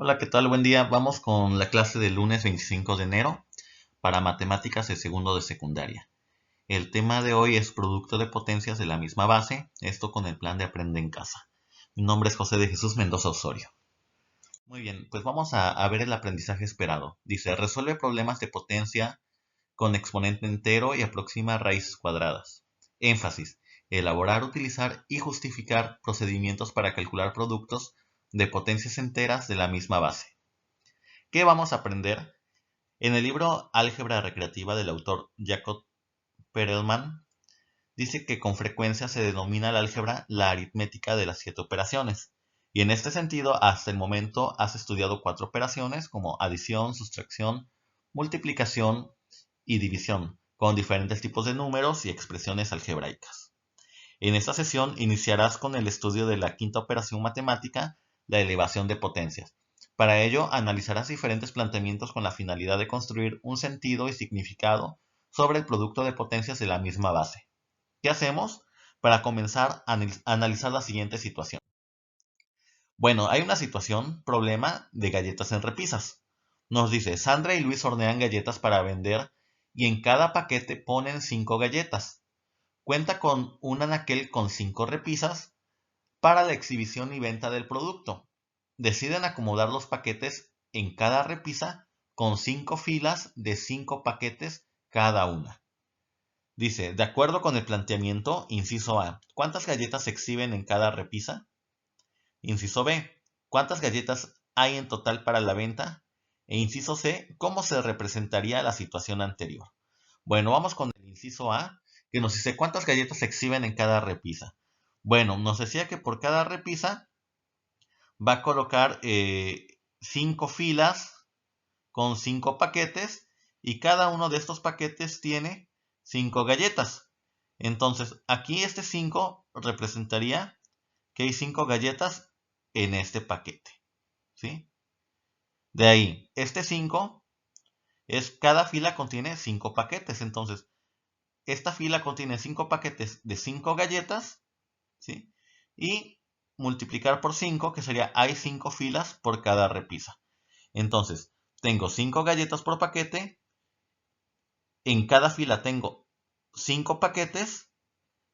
Hola, ¿qué tal? Buen día. Vamos con la clase del lunes 25 de enero para matemáticas de segundo de secundaria. El tema de hoy es producto de potencias de la misma base, esto con el plan de Aprende en Casa. Mi nombre es José de Jesús Mendoza Osorio. Muy bien, pues vamos a ver el aprendizaje esperado. Dice, resuelve problemas de potencia con exponente entero y aproxima raíces cuadradas. Énfasis, elaborar, utilizar y justificar procedimientos para calcular productos de potencias enteras de la misma base. ¿Qué vamos a aprender? En el libro Álgebra Recreativa del autor Jacob Perelman, dice que con frecuencia se denomina la álgebra la aritmética de las 7 operaciones. Y en este sentido, hasta el momento has estudiado 4 operaciones como adición, sustracción, multiplicación y división, con diferentes tipos de números y expresiones algebraicas. En esta sesión iniciarás con el estudio de la quinta operación matemática, la elevación de potencias. Para ello, analizarás diferentes planteamientos con la finalidad de construir un sentido y significado sobre el producto de potencias de la misma base. ¿Qué hacemos? Para comenzar a analizar la siguiente situación. Bueno, hay una situación, problema de galletas en repisas. Nos dice, Sandra y Luis hornean galletas para vender y en cada paquete ponen 5 galletas. Cuenta con un anaquel con 5 repisas para la exhibición y venta del producto. Deciden acomodar los paquetes en cada repisa con 5 filas de 5 paquetes cada una. Dice, de acuerdo con el planteamiento, inciso A, ¿cuántas galletas se exhiben en cada repisa? Inciso B, ¿cuántas galletas hay en total para la venta? E inciso C, ¿cómo se representaría la situación anterior? Bueno, vamos con el inciso A, que nos dice cuántas galletas se exhiben en cada repisa. Bueno, nos decía que por cada repisa va a colocar 5 filas con 5 paquetes y cada uno de estos paquetes tiene 5 galletas. Entonces, aquí este 5 representaría que hay 5 galletas en este paquete, ¿sí? De ahí, este 5 es cada fila contiene 5 paquetes. Entonces, esta fila contiene 5 paquetes de 5 galletas, ¿sí? Y multiplicar por 5, que sería hay 5 filas por cada repisa. Entonces, tengo 5 galletas por paquete, en cada fila tengo 5 paquetes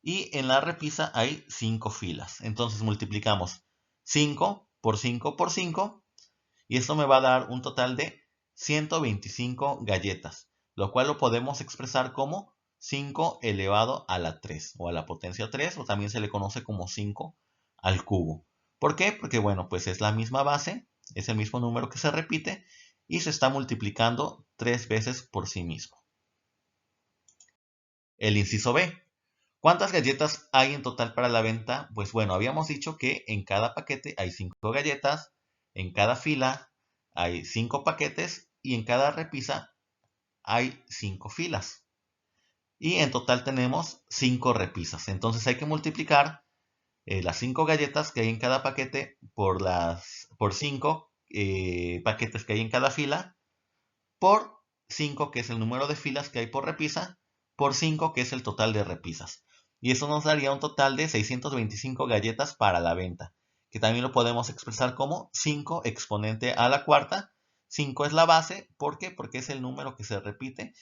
y en la repisa hay 5 filas. Entonces multiplicamos 5 por 5 por 5 y esto me va a dar un total de 125 galletas, lo cual lo podemos expresar como 5 elevado a la 3 o a la potencia 3, o también se le conoce como 5 al cubo. ¿Por qué? Porque bueno, pues es la misma base, es el mismo número que se repite y se está multiplicando 3 veces por sí mismo. El inciso B. ¿Cuántas galletas hay en total para la venta? Pues bueno, habíamos dicho que en cada paquete hay 5 galletas, en cada fila hay 5 paquetes y en cada repisa hay 5 filas. Y en total tenemos 5 repisas. Entonces hay que multiplicar las 5 galletas que hay en cada paquete por 5 paquetes que hay en cada fila, por 5 que es el número de filas que hay por repisa, por 5 que es el total de repisas. Y eso nos daría un total de 625 galletas para la venta, que también lo podemos expresar como 5 exponente a la cuarta. 5 es la base, ¿por qué? Porque es el número que se repite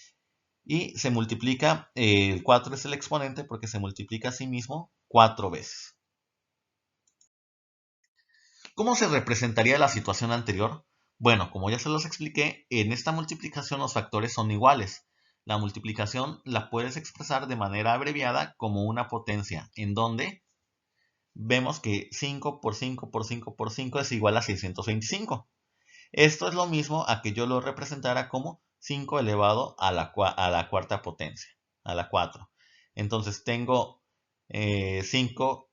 y se multiplica, el 4 es el exponente porque se multiplica a sí mismo 4 veces. ¿Cómo se representaría la situación anterior? Bueno, como ya se los expliqué, en esta multiplicación los factores son iguales. La multiplicación la puedes expresar de manera abreviada como una potencia, en donde vemos que 5 por 5 por 5 por 5 es igual a 625. Esto es lo mismo a que yo lo representara como 5 elevado a la cuarta potencia, a la 4. Entonces tengo 5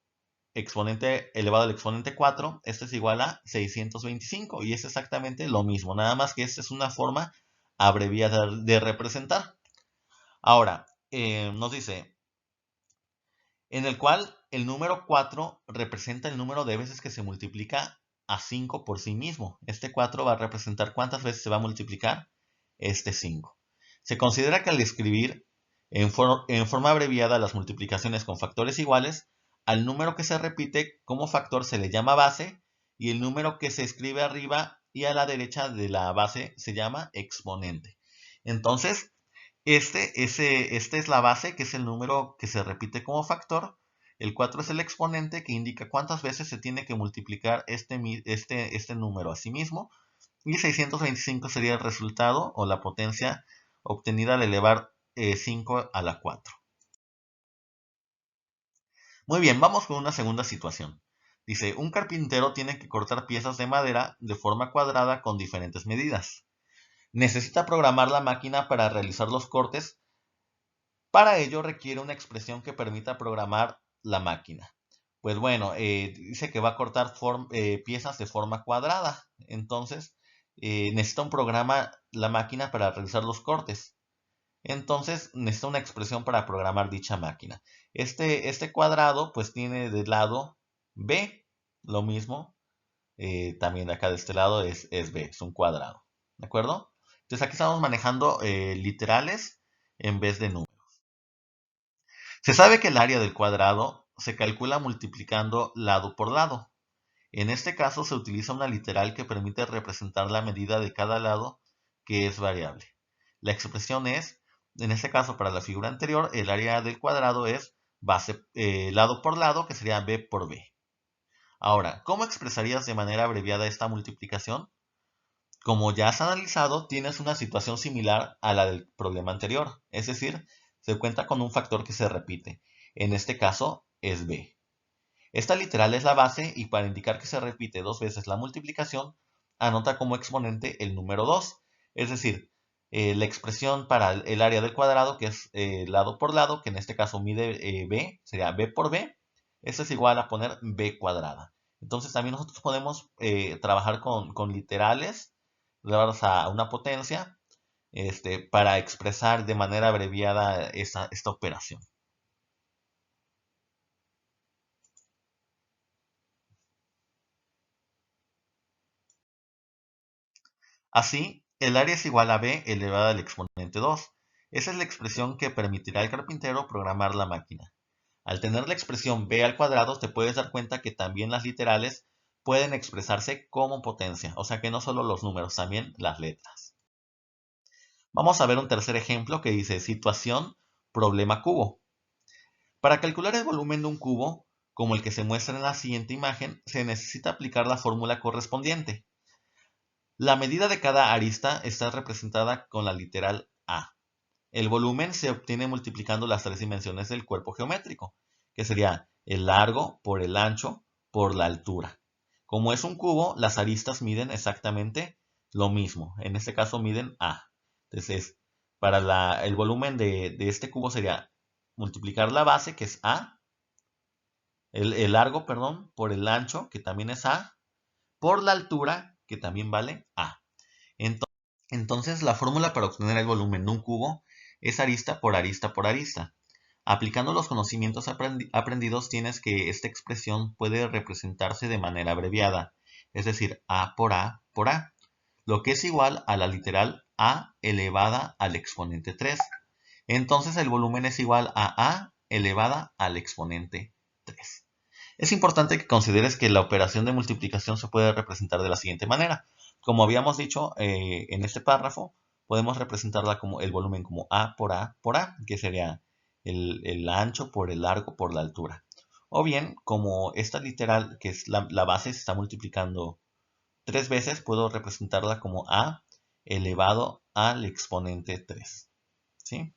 exponente elevado al exponente 4, esto es igual a 625 y es exactamente lo mismo, nada más que esta es una forma abreviada de representar. Ahora, nos dice, en el cual el número 4 representa el número de veces que se multiplica a 5 por sí mismo. Este 4 va a representar cuántas veces se va a multiplicar este 5. Se considera que al escribir en forma abreviada las multiplicaciones con factores iguales, al número que se repite como factor se le llama base y el número que se escribe arriba y a la derecha de la base se llama exponente. Entonces, esta es la base, que es el número que se repite como factor. El 4 es el exponente, que indica cuántas veces se tiene que multiplicar este número a sí mismo. Y 625 sería el resultado o la potencia obtenida al elevar 5 a la 4. Muy bien, vamos con una segunda situación. Dice, un carpintero tiene que cortar piezas de madera de forma cuadrada con diferentes medidas. Necesita programar la máquina para realizar los cortes. Para ello requiere una expresión que permita programar la máquina. Pues bueno, dice que va a cortar piezas de forma cuadrada. Entonces, necesita un programa la máquina para realizar los cortes. Entonces, necesita una expresión para programar dicha máquina. Este cuadrado, pues tiene del lado B, lo mismo. También de acá de este lado es B, es un cuadrado. ¿De acuerdo? Entonces, aquí estamos manejando literales en vez de números. Se sabe que el área del cuadrado se calcula multiplicando lado por lado. En este caso se utiliza una literal que permite representar la medida de cada lado, que es variable. La expresión es, en este caso para la figura anterior, el área del cuadrado es lado por lado, que sería b por b. Ahora, ¿cómo expresarías de manera abreviada esta multiplicación? Como ya has analizado, tienes una situación similar a la del problema anterior, es decir, se cuenta con un factor que se repite. En este caso es b. Esta literal es la base y para indicar que se repite dos veces la multiplicación, anota como exponente el número 2. Es decir, la expresión para el área del cuadrado, que es lado por lado, que en este caso mide b, sería b por b. Esto es igual a poner b cuadrada. Entonces también nosotros podemos trabajar con literales llevados a una potencia para expresar de manera abreviada esta operación. Así, el área es igual a b elevada al exponente 2. Esa es la expresión que permitirá al carpintero programar la máquina. Al tener la expresión b al cuadrado, te puedes dar cuenta que también las literales pueden expresarse como potencia, o sea que no solo los números, también las letras. Vamos a ver un tercer ejemplo que dice situación, problema cubo. Para calcular el volumen de un cubo, como el que se muestra en la siguiente imagen, se necesita aplicar la fórmula correspondiente. La medida de cada arista está representada con la literal A. El volumen se obtiene multiplicando las tres dimensiones del cuerpo geométrico, que sería el largo por el ancho por la altura. Como es un cubo, las aristas miden exactamente lo mismo. En este caso miden A. Entonces, para el volumen de este cubo sería multiplicar la base, que es A, el largo, perdón, por el ancho, que también es A, por la altura, que también vale A. Entonces, la fórmula para obtener el volumen de un cubo es arista por arista por arista. Aplicando los conocimientos aprendidos, tienes que esta expresión puede representarse de manera abreviada, es decir, A por A por A, lo que es igual a la literal A elevada al exponente 3. Entonces, el volumen es igual a elevada al exponente 3. Es importante que consideres que la operación de multiplicación se puede representar de la siguiente manera. Como habíamos dicho en este párrafo, podemos representarla como el volumen como A por A por A, que sería el ancho por el largo por la altura. O bien, como esta literal, que es la base, se está multiplicando 3 veces, puedo representarla como A elevado al exponente 3. ¿Sí?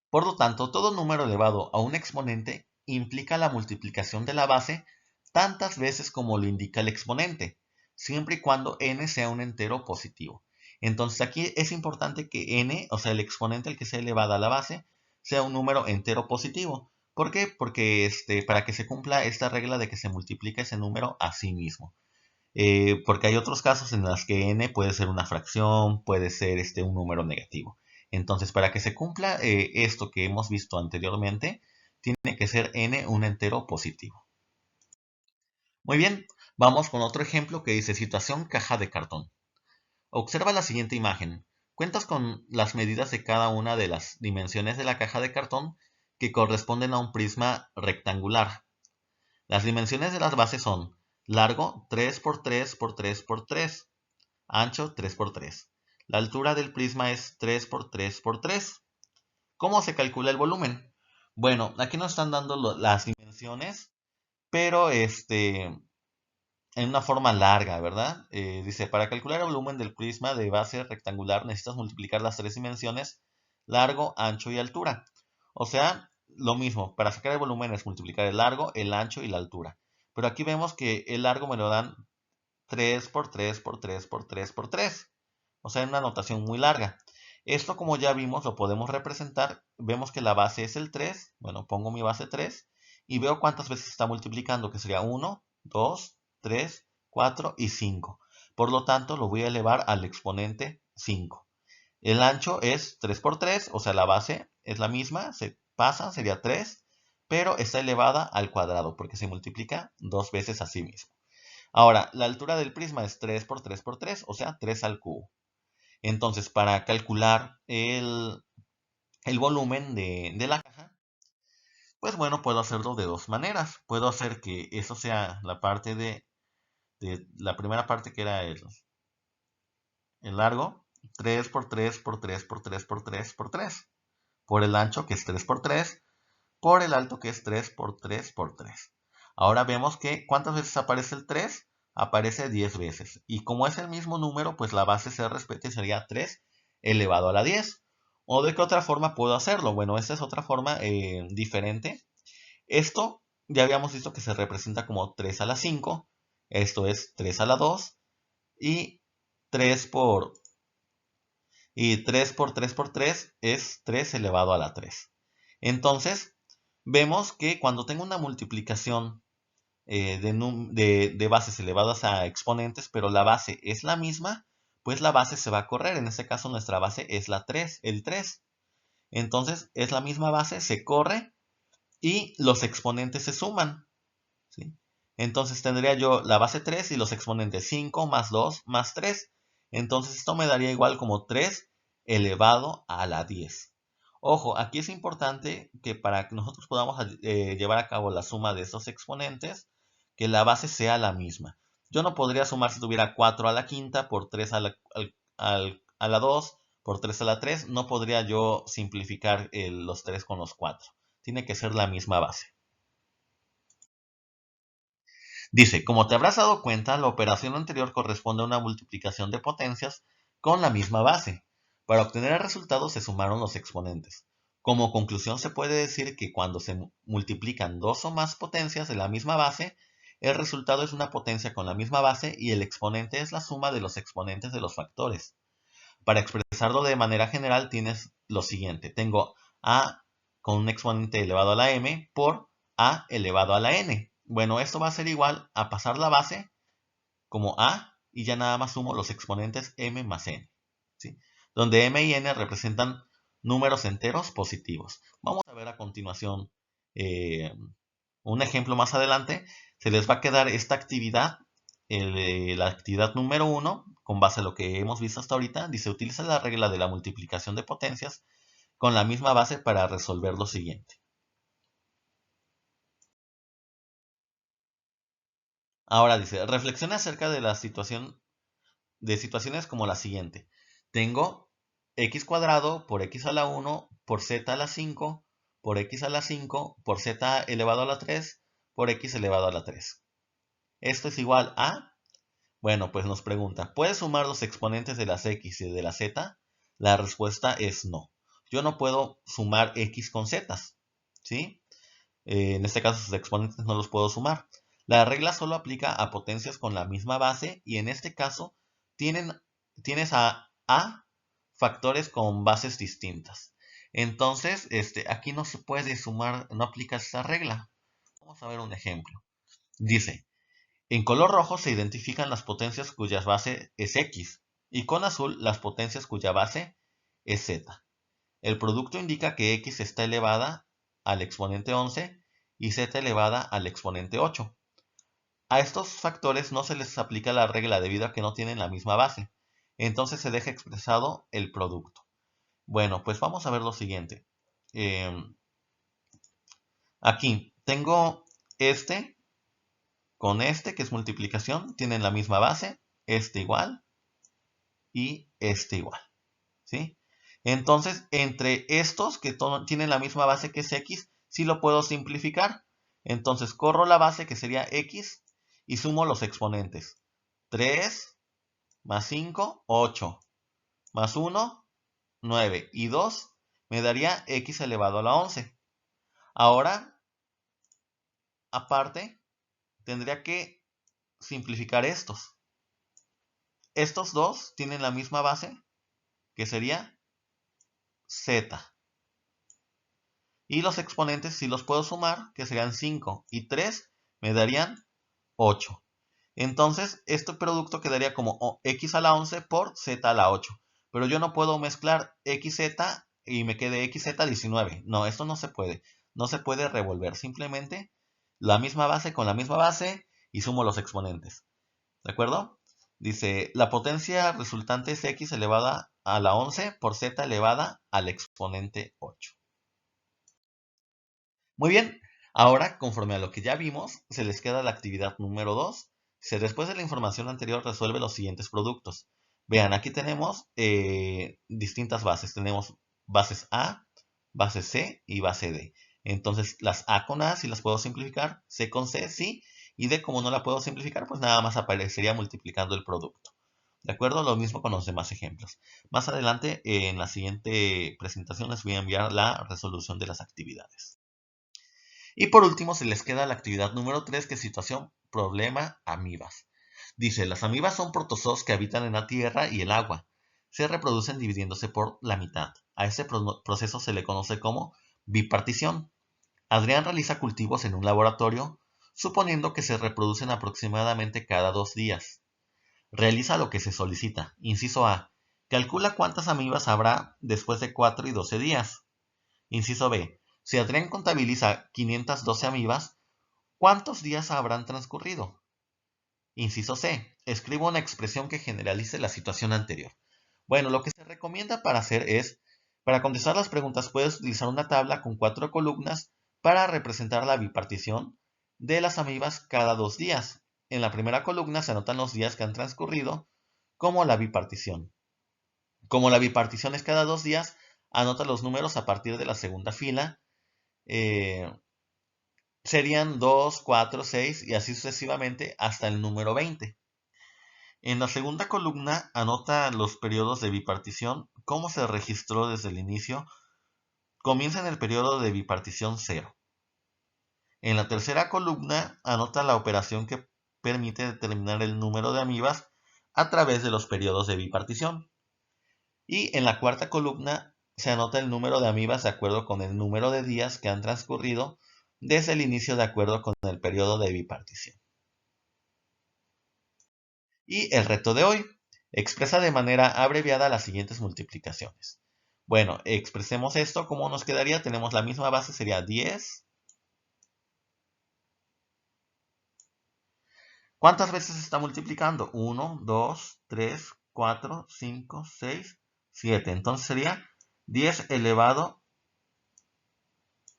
Por lo tanto, todo número elevado a un exponente implica la multiplicación de la base tantas veces como lo indica el exponente, siempre y cuando n sea un entero positivo. Entonces aquí es importante que n, o sea el exponente al que sea elevada a la base, sea un número entero positivo. ¿Por qué? Porque para que se cumpla esta regla de que se multiplica ese número a sí mismo. Porque hay otros casos en los que n puede ser una fracción, puede ser un número negativo. Entonces, para que se cumpla esto que hemos visto anteriormente, tiene que ser n un entero positivo. Muy bien, vamos con otro ejemplo que dice situación caja de cartón. Observa la siguiente imagen. Cuentas con las medidas de cada una de las dimensiones de la caja de cartón que corresponden a un prisma rectangular. Las dimensiones de las bases son Largo 3 por 3 por 3 por 3. Ancho 3 por 3. La altura del prisma es 3 por 3 por 3. ¿Cómo se calcula el volumen? Bueno, aquí nos están dando las dimensiones, pero en una forma larga, ¿verdad? Dice, para calcular el volumen del prisma de base rectangular necesitas multiplicar las tres dimensiones, largo, ancho y altura. O sea, lo mismo, para sacar el volumen es multiplicar el largo, el ancho y la altura. Pero aquí vemos que el largo me lo dan 3 por 3 por 3 por 3 por 3. O sea, en una notación muy larga. Esto, como ya vimos, lo podemos representar. Vemos que la base es el 3. Bueno, pongo mi base 3 y veo cuántas veces está multiplicando, que sería 1, 2, 3, 4 y 5. Por lo tanto, lo voy a elevar al exponente 5. El ancho es 3 por 3, o sea, la base es la misma, se pasa, sería 3, pero está elevada al cuadrado porque se multiplica dos veces a sí mismo. Ahora, la altura del prisma es 3 por 3 por 3, o sea, 3 al cubo. Entonces, para calcular el volumen de la caja, pues bueno, puedo hacerlo de dos maneras. Puedo hacer que eso sea la parte de la primera parte, que era el largo, 3 por 3 por 3 por 3 por 3 por 3, por el ancho, que es 3 por 3, por el alto, que es 3 por 3 por 3. Ahora vemos que ¿cuántas veces aparece el 3? Aparece 10 veces. Y como es el mismo número, pues la base se respeta y sería 3 elevado a la 10. ¿O de qué otra forma puedo hacerlo? Bueno, esta es otra forma diferente. Esto ya habíamos visto que se representa como 3 a la 5. Esto es 3 a la 2. Y 3 por, y 3 por 3 por 3 es 3 elevado a la 3. Entonces, vemos que cuando tengo una multiplicación de bases elevadas a exponentes, pero la base es la misma, pues la base se va a correr. En este caso nuestra base es la 3, el 3. Entonces es la misma base, se corre y los exponentes se suman, ¿sí? Entonces tendría yo la base 3 y los exponentes 5 más 2 más 3. Entonces esto me daría igual como 3 elevado a la 10. Ojo, aquí es importante que para que nosotros podamos llevar a cabo la suma de estos exponentes, que la base sea la misma. Yo no podría sumar si tuviera 4 a la quinta por 3 a la 2 por 3 a la 3. No podría yo simplificar los 3 con los 4. Tiene que ser la misma base. Dice, como te habrás dado cuenta, la operación anterior corresponde a una multiplicación de potencias con la misma base. Para obtener el resultado se sumaron los exponentes. Como conclusión se puede decir que cuando se multiplican dos o más potencias de la misma base, el resultado es una potencia con la misma base y el exponente es la suma de los exponentes de los factores. Para expresarlo de manera general tienes lo siguiente. Tengo a con un exponente elevado a la m por a elevado a la n. Bueno, esto va a ser igual a pasar la base como a y ya nada más sumo los exponentes m más n, ¿sí? Donde m y n representan números enteros positivos. Vamos a ver a continuación un ejemplo más adelante. Se les va a quedar esta actividad, la actividad número 1, con base a lo que hemos visto hasta ahorita. Dice, utiliza la regla de la multiplicación de potencias con la misma base para resolver lo siguiente. Ahora dice, reflexiona acerca de la situaciones como la siguiente. Tengo x cuadrado por x a la 1 por z a la 5 por x a la 5 por z elevado a la 3 por x elevado a la 3. Esto es igual a, bueno, pues nos pregunta, ¿puedes sumar los exponentes de las x y de la z? La respuesta es no. Yo no puedo sumar x con z, ¿sí? En este caso sus exponentes no los puedo sumar. La regla solo aplica a potencias con la misma base y en este caso tienes a factores con bases distintas. Entonces, aquí no se puede sumar, no aplica esta regla. Vamos a ver un ejemplo. Dice, en color rojo se identifican las potencias cuya base es x y con azul las potencias cuya base es z. El producto indica que x está elevada al exponente 11 y z elevada al exponente 8. A estos factores no se les aplica la regla debido a que no tienen la misma base. Entonces se deja expresado el producto. Bueno, pues vamos a ver lo siguiente. Aquí tengo este con este, que es multiplicación, tienen la misma base, este igual y este igual, ¿sí? Entonces, entre estos que tienen la misma base que es x, sí lo puedo simplificar. Entonces, corro la base, que sería x, y sumo los exponentes. 3 más 5, 8, más 1, 9, y 2 me daría x elevado a la 11. Ahora, aparte, tendría que simplificar estos. Estos dos tienen la misma base, que sería z. Y los exponentes sí los puedo sumar, que serían 5 y 3 me darían 8. Entonces, este producto quedaría como x a la 11 por z a la 8. Pero yo no puedo mezclar xz y me quede xz 19. No, esto no se puede. No se puede revolver. Simplemente la misma base con la misma base y sumo los exponentes. ¿De acuerdo? Dice, la potencia resultante es x elevada a la 11 por z elevada al exponente 8. Muy bien, ahora conforme a lo que ya vimos, se les queda la actividad número 2. Si después de la información anterior resuelve los siguientes productos. Vean, aquí tenemos distintas bases. Tenemos bases A, base C y base D. Entonces, las A con A sí las puedo simplificar, C con C sí, y D como no la puedo simplificar, pues nada más aparecería multiplicando el producto. ¿De acuerdo? Lo mismo con los demás ejemplos. Más adelante, en la siguiente presentación, les voy a enviar la resolución de las actividades. Y por último se les queda la actividad número 3, que es situación, problema, amibas. Dice, las amibas son protozoos que habitan en la tierra y el agua. Se reproducen dividiéndose por la mitad. A este proceso se le conoce como bipartición. Adrián realiza cultivos en un laboratorio, suponiendo que se reproducen aproximadamente cada 2 días. Realiza lo que se solicita. Inciso A. Calcula cuántas amibas habrá después de 4 y 12 días. Inciso B. Si Adrián contabiliza 512 amibas, ¿cuántos días habrán transcurrido? Inciso C. Escribo una expresión que generalice la situación anterior. Bueno, lo que se recomienda para hacer es, para contestar las preguntas puedes utilizar una tabla con 4 columnas para representar la bipartición de las amibas cada 2 días. En la primera columna se anotan los días que han transcurrido como la bipartición. Como la bipartición es cada 2 días, anota los números a partir de la segunda fila. Serían 2, 4, 6 y así sucesivamente hasta el número 20. En la segunda columna anota los periodos de bipartición, cómo se registró desde el inicio. Comienza en el periodo de bipartición 0. En la tercera columna anota la operación que permite determinar el número de amibas a través de los periodos de bipartición. Y en la cuarta columna se anota el número de amibas de acuerdo con el número de días que han transcurrido desde el inicio de acuerdo con el periodo de bipartición. Y el reto de hoy, expresa de manera abreviada las siguientes multiplicaciones. Bueno, expresemos esto, ¿cómo nos quedaría? Tenemos la misma base, sería 10. ¿Cuántas veces se está multiplicando? 1, 2, 3, 4, 5, 6, 7. Entonces sería 10 elevado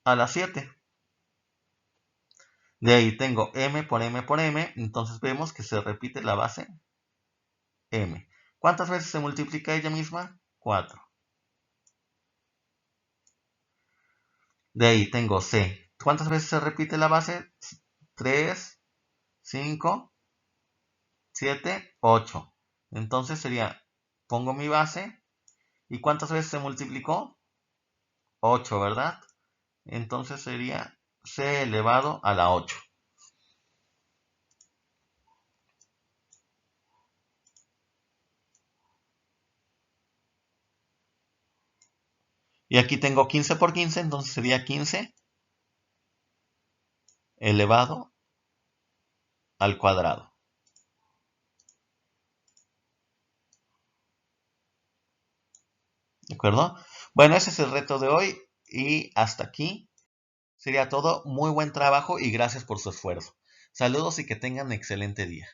a la 7. De ahí tengo m por m por m, entonces vemos que se repite la base m. ¿Cuántas veces se multiplica ella misma? 4. De ahí tengo c. ¿Cuántas veces se repite la base? 3, 5, 7, 8. Entonces sería, pongo mi base, ¿y cuántas veces se multiplicó? 8, ¿verdad? Entonces sería c elevado a la 8. Y aquí tengo 15 por 15, entonces sería 15 elevado al cuadrado. ¿De acuerdo? Bueno, ese es el reto de hoy y hasta aquí sería todo. Muy buen trabajo y gracias por su esfuerzo. Saludos y que tengan un excelente día.